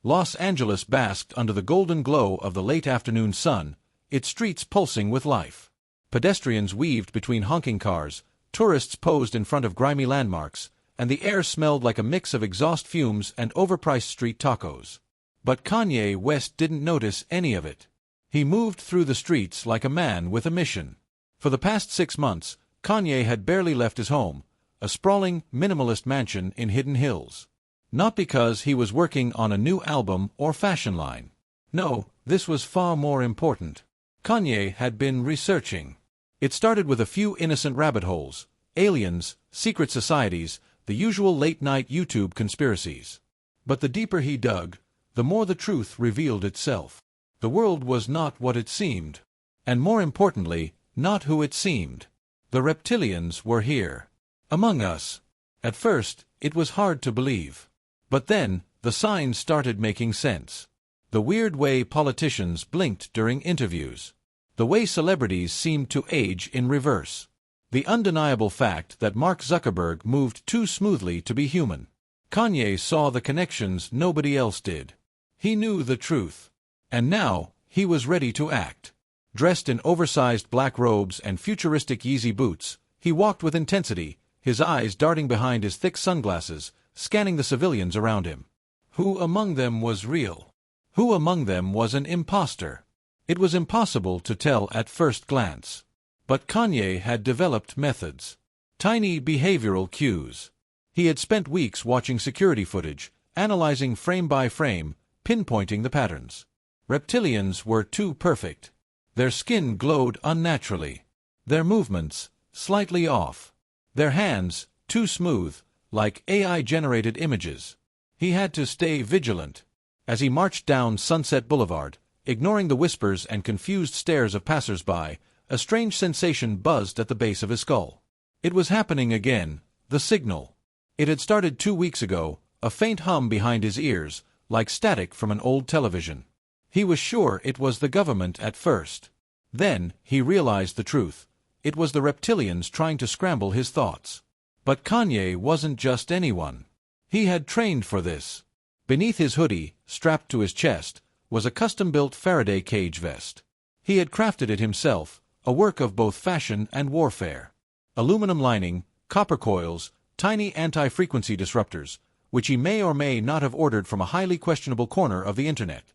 Los Angeles basked under the golden glow of the late afternoon sun, its streets pulsing with life. Pedestrians weaved between honking cars, tourists posed in front of grimy landmarks, and the air smelled like a mix of exhaust fumes and overpriced street tacos. But Kanye West didn't notice any of it. He moved through the streets like a man with a mission. For the past 6 months, Kanye had barely left his home, a sprawling, minimalist mansion in Hidden Hills. Not because he was working on a new album or fashion line. No, this was far more important. Kanye had been researching. It started with a few innocent rabbit holes, aliens, secret societies, the usual late-night YouTube conspiracies. But the deeper he dug, the more the truth revealed itself. The world was not what it seemed. And more importantly, not who it seemed. The reptilians were here. Among us. At first, it was hard to believe. But then, the signs started making sense. The weird way politicians blinked during interviews. The way celebrities seemed to age in reverse. The undeniable fact that Mark Zuckerberg moved too smoothly to be human. Kanye saw the connections nobody else did. He knew the truth. And now, he was ready to act. Dressed in oversized black robes and futuristic Yeezy boots, he walked with intensity, his eyes darting behind his thick sunglasses, scanning the civilians around him. Who among them was real? Who among them was an imposter? It was impossible to tell at first glance. But Kanye had developed methods. Tiny behavioral cues. He had spent weeks watching security footage, analyzing frame by frame, pinpointing the patterns. Reptilians were too perfect. Their skin glowed unnaturally. Their movements, slightly off. Their hands, too smooth, like AI-generated images. He had to stay vigilant. As he marched down Sunset Boulevard, ignoring the whispers and confused stares of passers-by, a strange sensation buzzed at the base of his skull. It was happening again, the signal. It had started 2 weeks ago, a faint hum behind his ears, like static from an old television. He was sure it was the government at first. Then, he realized the truth. It was the reptilians trying to scramble his thoughts. But Kanye wasn't just anyone. He had trained for this. Beneath his hoodie, strapped to his chest, was a custom-built Faraday cage vest. He had crafted it himself, a work of both fashion and warfare. Aluminum lining, copper coils, tiny anti-frequency disruptors, which he may or may not have ordered from a highly questionable corner of the internet.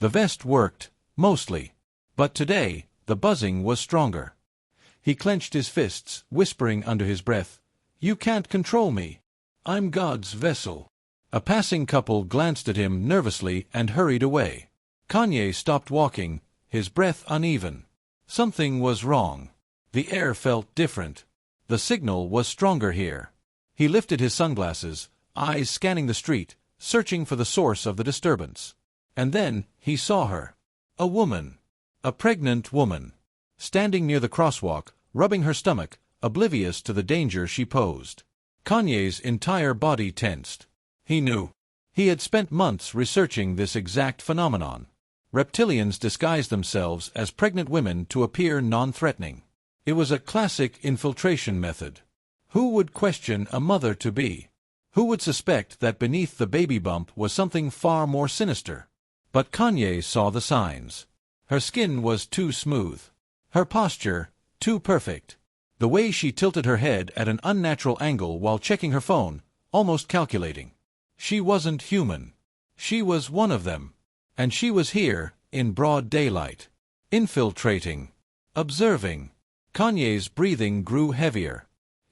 The vest worked, mostly. But today, the buzzing was stronger. He clenched his fists, whispering under his breath, "You can't control me. I'm God's vessel." A passing couple glanced at him nervously and hurried away. Kanye stopped walking, his breath uneven. Something was wrong. The air felt different. The signal was stronger here. He lifted his sunglasses, eyes scanning the street, searching for the source of the disturbance. And then, he saw her. A woman. A pregnant woman. Standing near the crosswalk, rubbing her stomach, oblivious to the danger she posed. Kanye's entire body tensed. He knew. He had spent months researching this exact phenomenon. Reptilians disguise themselves as pregnant women to appear non-threatening. It was a classic infiltration method. Who would question a mother-to-be? Who would suspect that beneath the baby bump was something far more sinister? But Kanye saw the signs. Her skin was too smooth. Her posture, too perfect. The way she tilted her head at an unnatural angle while checking her phone, almost calculating. She wasn't human. She was one of them. And she was here, in broad daylight. Infiltrating. Observing. Kanye's breathing grew heavier.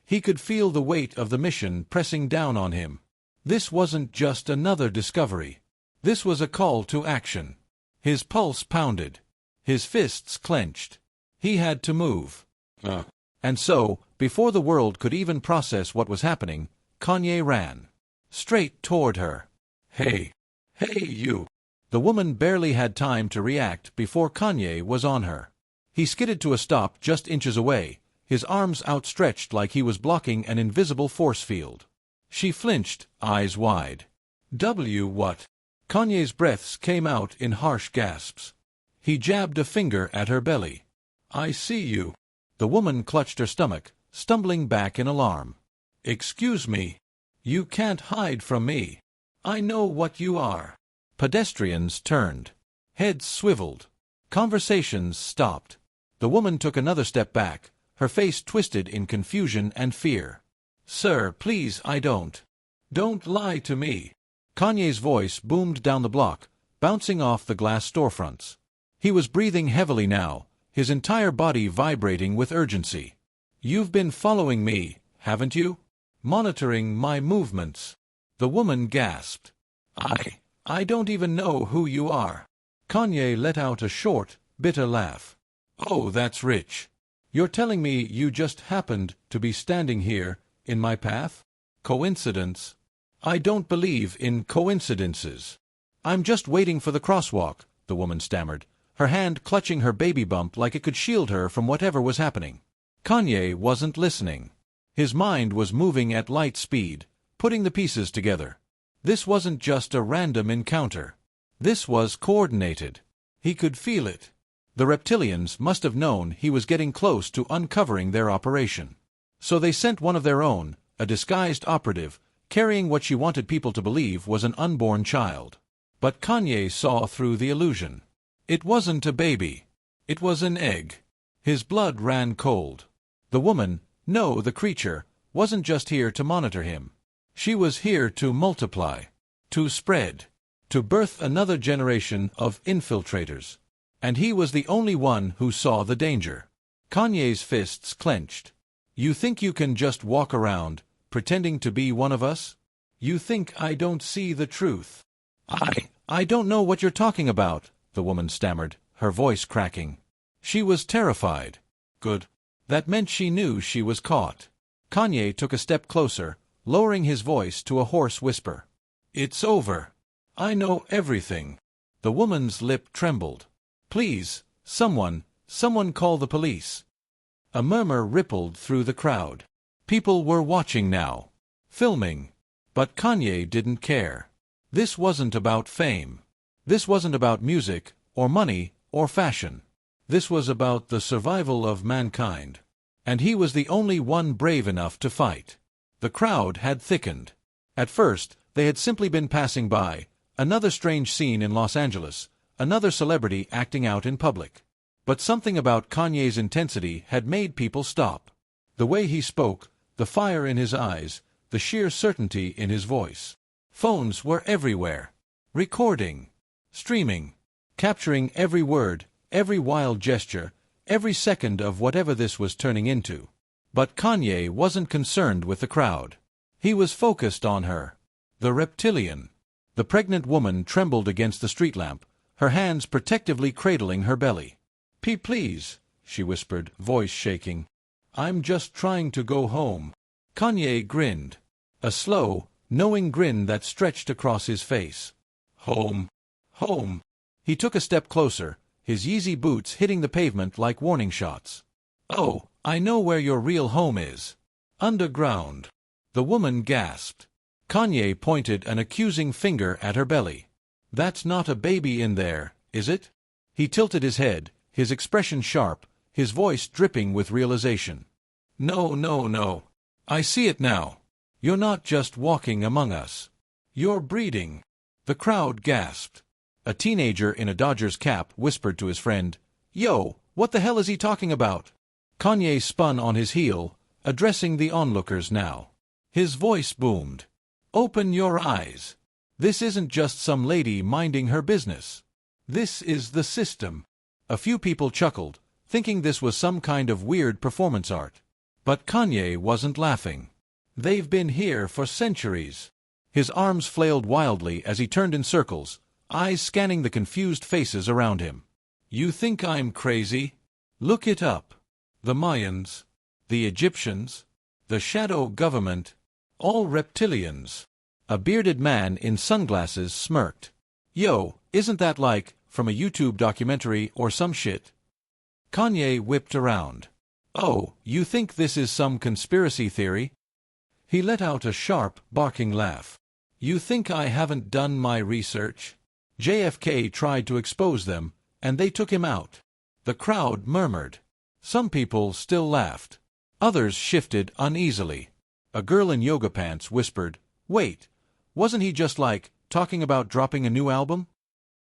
He could feel the weight of the mission pressing down on him. This wasn't just another discovery. This was a call to action. His pulse pounded. His fists clenched. He had to move. And so, before the world could even process what was happening, Kanye ran. Straight toward her. "Hey! Hey, you!" The woman barely had time to react before Kanye was on her. He skidded to a stop just inches away, his arms outstretched like he was blocking an invisible force field. She flinched, eyes wide. What? Kanye's breaths came out in harsh gasps. He jabbed a finger at her belly. "I see you." The woman clutched her stomach, stumbling back in alarm. "Excuse me. You can't hide from me. I know what you are." Pedestrians turned. Heads swiveled. Conversations stopped. The woman took another step back, her face twisted in confusion and fear. "Sir, please, I don't. Don't lie to me." Kanye's voice boomed down the block, bouncing off the glass storefronts. He was breathing heavily now, his entire body vibrating with urgency. "You've been following me, haven't you? Monitoring my movements." The woman gasped. I don't even know who you are." Kanye let out a short, bitter laugh. "Oh, that's rich. You're telling me you just happened to be standing here, in my path? Coincidence? I don't believe in coincidences." "I'm just waiting for the crosswalk," the woman stammered, her hand clutching her baby bump like it could shield her from whatever was happening. Kanye wasn't listening. His mind was moving at light speed, putting the pieces together. This wasn't just a random encounter. This was coordinated. He could feel it. The reptilians must have known he was getting close to uncovering their operation. So they sent one of their own, a disguised operative, carrying what she wanted people to believe was an unborn child. But Kanye saw through the illusion. It wasn't a baby. It was an egg. His blood ran cold. The woman, no, the creature, wasn't just here to monitor him. She was here to multiply, to spread, to birth another generation of infiltrators. And he was the only one who saw the danger. Kanye's fists clenched. "You think you can just walk around, pretending to be one of us? You think I don't see the truth?" I don't know what you're talking about," the woman stammered, her voice cracking. She was terrified. Good. That meant she knew she was caught. Kanye took a step closer, lowering his voice to a hoarse whisper. "It's over. I know everything." The woman's lip trembled. "Please, someone call the police." A murmur rippled through the crowd. People were watching now, filming. But Kanye didn't care. This wasn't about fame. This wasn't about music, or money, or fashion. This was about the survival of mankind. And he was the only one brave enough to fight. The crowd had thickened. At first, they had simply been passing by, another strange scene in Los Angeles, another celebrity acting out in public. But something about Kanye's intensity had made people stop. The way he spoke, the fire in his eyes, the sheer certainty in his voice. Phones were everywhere. Recording. Streaming. Capturing every word, every wild gesture, every second of whatever this was turning into. But Kanye wasn't concerned with the crowd. He was focused on her. The reptilian. The pregnant woman trembled against the street lamp, her hands protectively cradling her belly. Please," she whispered, voice shaking. "I'm just trying to go home." Kanye grinned. A slow, knowing grin that stretched across his face. "Home. Home." He took a step closer, his Yeezy boots hitting the pavement like warning shots. "Oh, I know where your real home is. Underground." The woman gasped. Kanye pointed an accusing finger at her belly. "That's not a baby in there, is it?" He tilted his head, his expression sharp, his voice dripping with realization. No. I see it now. You're not just walking among us. You're breeding." The crowd gasped. A teenager in a Dodgers cap whispered to his friend, "Yo, what the hell is he talking about?" Kanye spun on his heel, addressing the onlookers now. His voice boomed. "Open your eyes. This isn't just some lady minding her business. This is the system." A few people chuckled, thinking this was some kind of weird performance art. But Kanye wasn't laughing. "They've been here for centuries." His arms flailed wildly as he turned in circles, eyes scanning the confused faces around him. "You think I'm crazy? Look it up. The Mayans, the Egyptians, the shadow government, all reptilians." A bearded man in sunglasses smirked. "Yo, isn't that like, from a YouTube documentary or some shit?" Kanye whipped around. "Oh, you think this is some conspiracy theory?" He let out a sharp, barking laugh. "You think I haven't done my research?" JFK tried to expose them, and they took him out. The crowd murmured. Some people still laughed. Others shifted uneasily. A girl in yoga pants whispered, "Wait, wasn't he just like talking about dropping a new album?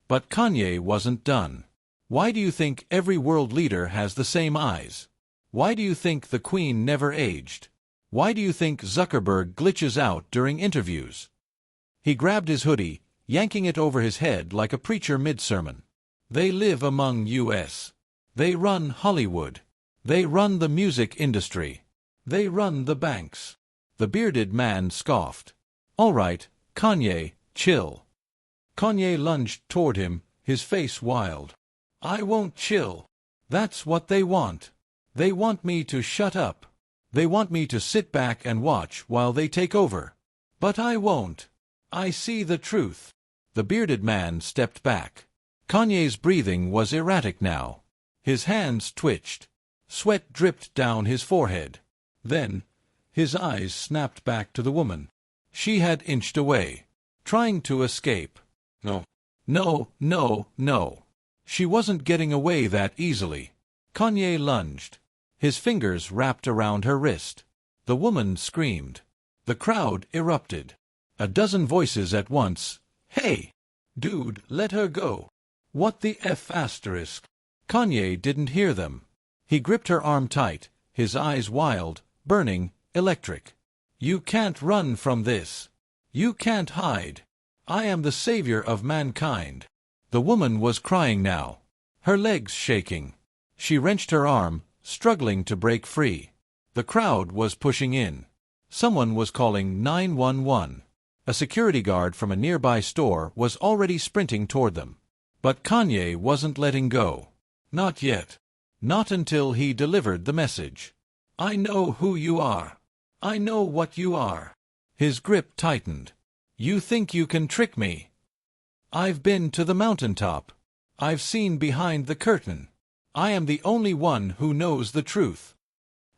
But Kanye wasn't done. Why do you think every world leader has the same eyes? Why do you think the Queen never aged? Why do you think Zuckerberg glitches out during interviews? He grabbed his hoodie, yanking it over his head like a preacher mid-sermon. They live among us. They run Hollywood. They run the music industry. They run the banks. The bearded man scoffed. All right, Kanye, chill. Kanye lunged toward him, his face wild. I won't chill. That's what they want. They want me to shut up. They want me to sit back and watch while they take over. But I won't. I see the truth. The bearded man stepped back. Kanye's breathing was erratic now. His hands twitched. Sweat dripped down his forehead. Then, his eyes snapped back to the woman. She had inched away, trying to escape. No. No, no, no. She wasn't getting away that easily. Kanye lunged. His fingers wrapped around her wrist. The woman screamed. The crowd erupted. A dozen voices at once. Hey! Dude, let her go. What the F***? Kanye didn't hear them. He gripped her arm tight, his eyes wild, burning, electric. You can't run from this. You can't hide. I am the savior of mankind. The woman was crying now, her legs shaking. She wrenched her arm, struggling to break free. The crowd was pushing in. Someone was calling 911. A security guard from a nearby store was already sprinting toward them. But Kanye wasn't letting go. Not yet. Not until he delivered the message. I know who you are. I know what you are. His grip tightened. You think you can trick me? I've been to the mountaintop. I've seen behind the curtain. I am the only one who knows the truth.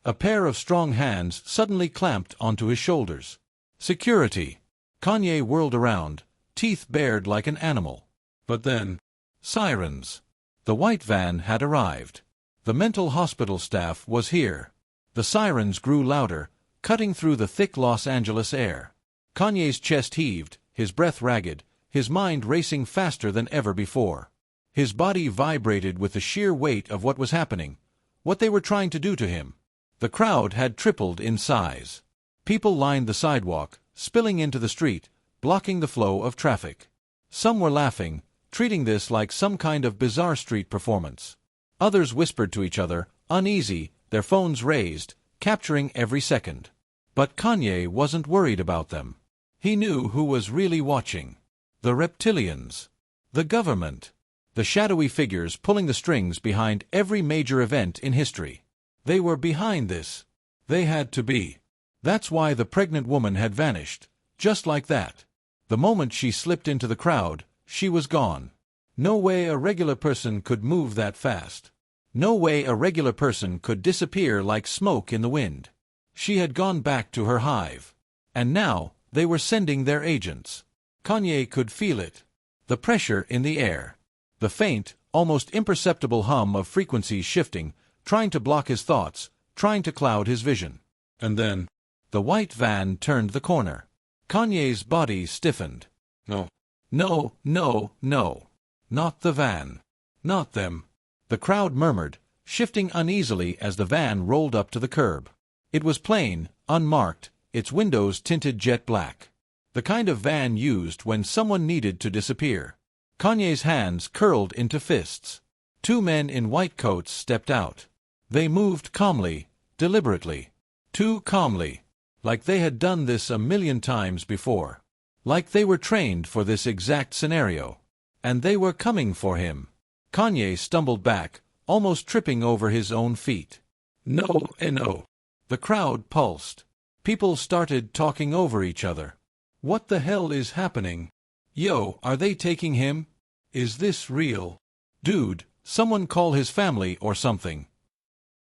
A pair of strong hands suddenly clamped onto his shoulders. Security. Kanye whirled around, teeth bared like an animal. But then, sirens. The white van had arrived. The mental hospital staff was here. The sirens grew louder, cutting through the thick Los Angeles air. Kanye's chest heaved, his breath ragged, his mind racing faster than ever before. His body vibrated with the sheer weight of what was happening, what they were trying to do to him. The crowd had tripled in size. People lined the sidewalk, spilling into the street, blocking the flow of traffic. Some were laughing, treating this like some kind of bizarre street performance. Others whispered to each other, uneasy, their phones raised, capturing every second. But Kanye wasn't worried about them. He knew who was really watching. The reptilians. The government. The shadowy figures pulling the strings behind every major event in history. They were behind this. They had to be. That's why the pregnant woman had vanished. Just like that. The moment she slipped into the crowd, she was gone. No way a regular person could move that fast. No way a regular person could disappear like smoke in the wind. She had gone back to her hive. And now, they were sending their agents. Kanye could feel it. The pressure in the air. The faint, almost imperceptible hum of frequencies shifting, trying to block his thoughts, trying to cloud his vision. And then, the white van turned the corner. Kanye's body stiffened. No. No, no, no. Not the van. Not them. The crowd murmured, shifting uneasily as the van rolled up to the curb. It was plain, unmarked, its windows tinted jet black. The kind of van used when someone needed to disappear. Kanye's hands curled into fists. Two men in white coats stepped out. They moved calmly, deliberately. Too calmly. Like they had done this a million times before. Like they were trained for this exact scenario. And they were coming for him. Kanye stumbled back, almost tripping over his own feet. No, no. The crowd pulsed. People started talking over each other. What the hell is happening? Yo, are they taking him? Is this real? Dude, someone call his family or something.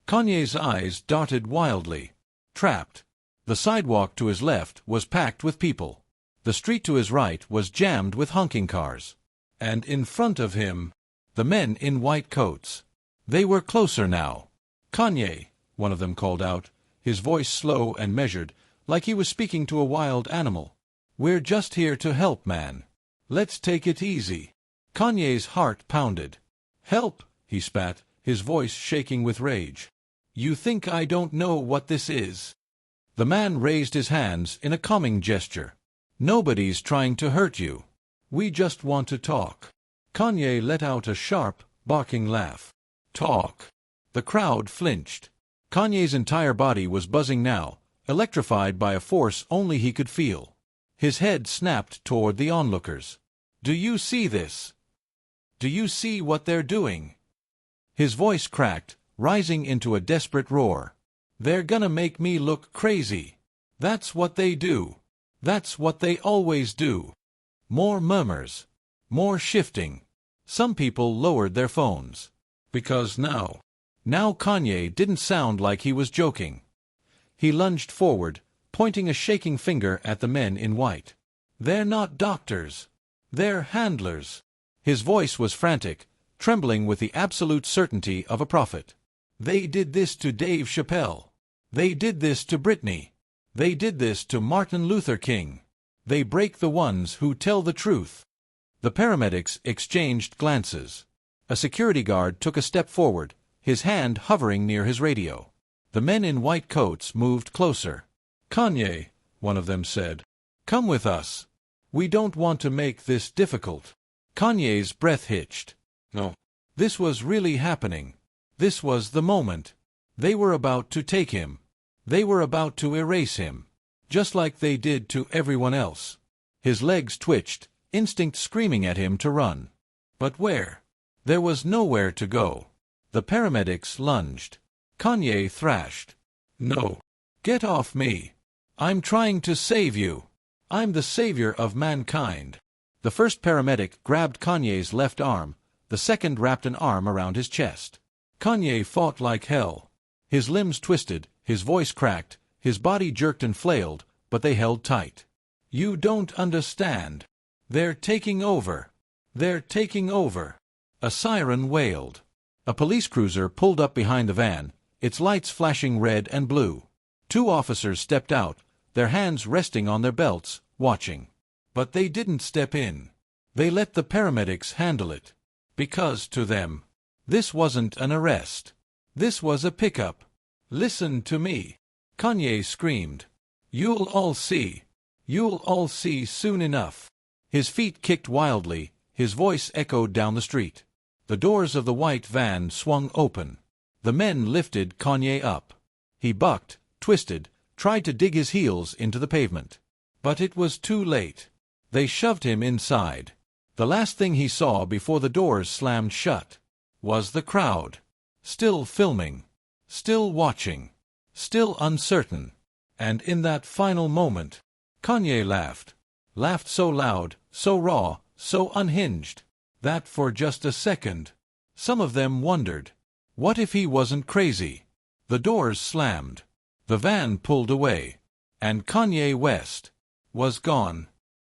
Kanye's eyes darted wildly. Trapped. The sidewalk to his left was packed with people. The street to his right was jammed with honking cars. And in front of him, the men in white coats. They were closer now. Kanye, one of them called out, his voice slow and measured, like he was speaking to a wild animal. We're just here to help, man. Let's take it easy. Kanye's heart pounded. Help, he spat, his voice shaking with rage. You think I don't know what this is? The man raised his hands in a calming gesture. Nobody's trying to hurt you. We just want to talk. Kanye let out a sharp, barking laugh. Talk. The crowd flinched. Kanye's entire body was buzzing now, electrified by a force only he could feel. His head snapped toward the onlookers. Do you see this? Do you see what they're doing? His voice cracked, rising into a desperate roar. They're gonna make me look crazy. That's what they do. That's what they always do. More murmurs. More shifting. Some people lowered their phones. Because now Kanye didn't sound like he was joking. He lunged forward, pointing a shaking finger at the men in white. They're not doctors. They're handlers. His voice was frantic, trembling with the absolute certainty of a prophet. They did this to Dave Chappelle. They did this to Britney. They did this to Martin Luther King. They break the ones who tell the truth. The paramedics exchanged glances. A security guard took a step forward, his hand hovering near his radio. The men in white coats moved closer. Kanye, one of them said, come with us. We don't want to make this difficult. Kanye's breath hitched. No. This was really happening. This was the moment. They were about to take him. They were about to erase him. Just like they did to everyone else. His legs twitched, instinct screaming at him to run. But where? There was nowhere to go. The paramedics lunged. Kanye thrashed. No. Get off me. I'm trying to save you. I'm the savior of mankind. The first paramedic grabbed Kanye's left arm, the second wrapped an arm around his chest. Kanye fought like hell. His limbs twisted, his voice cracked, his body jerked and flailed, but they held tight. You don't understand. They're taking over. They're taking over. A siren wailed. A police cruiser pulled up behind the van, its lights flashing red and blue. Two officers stepped out, their hands resting on their belts, watching. But they didn't step in. They let the paramedics handle it. Because to them, this wasn't an arrest. This was a pickup. Listen to me. Kanye screamed. You'll all see. You'll all see soon enough. His feet kicked wildly, his voice echoed down the street. The doors of the white van swung open. The men lifted Kanye up. He bucked, twisted, tried to dig his heels into the pavement. But it was too late. They shoved him inside. The last thing he saw before the doors slammed shut was the crowd. Still filming. Still watching. Still uncertain. And in that final moment, Kanye laughed. Laughed so loud, so raw, so unhinged, that for just a second, some of them wondered, what if he wasn't crazy? The doors slammed. The van pulled away. And Kanye West was gone.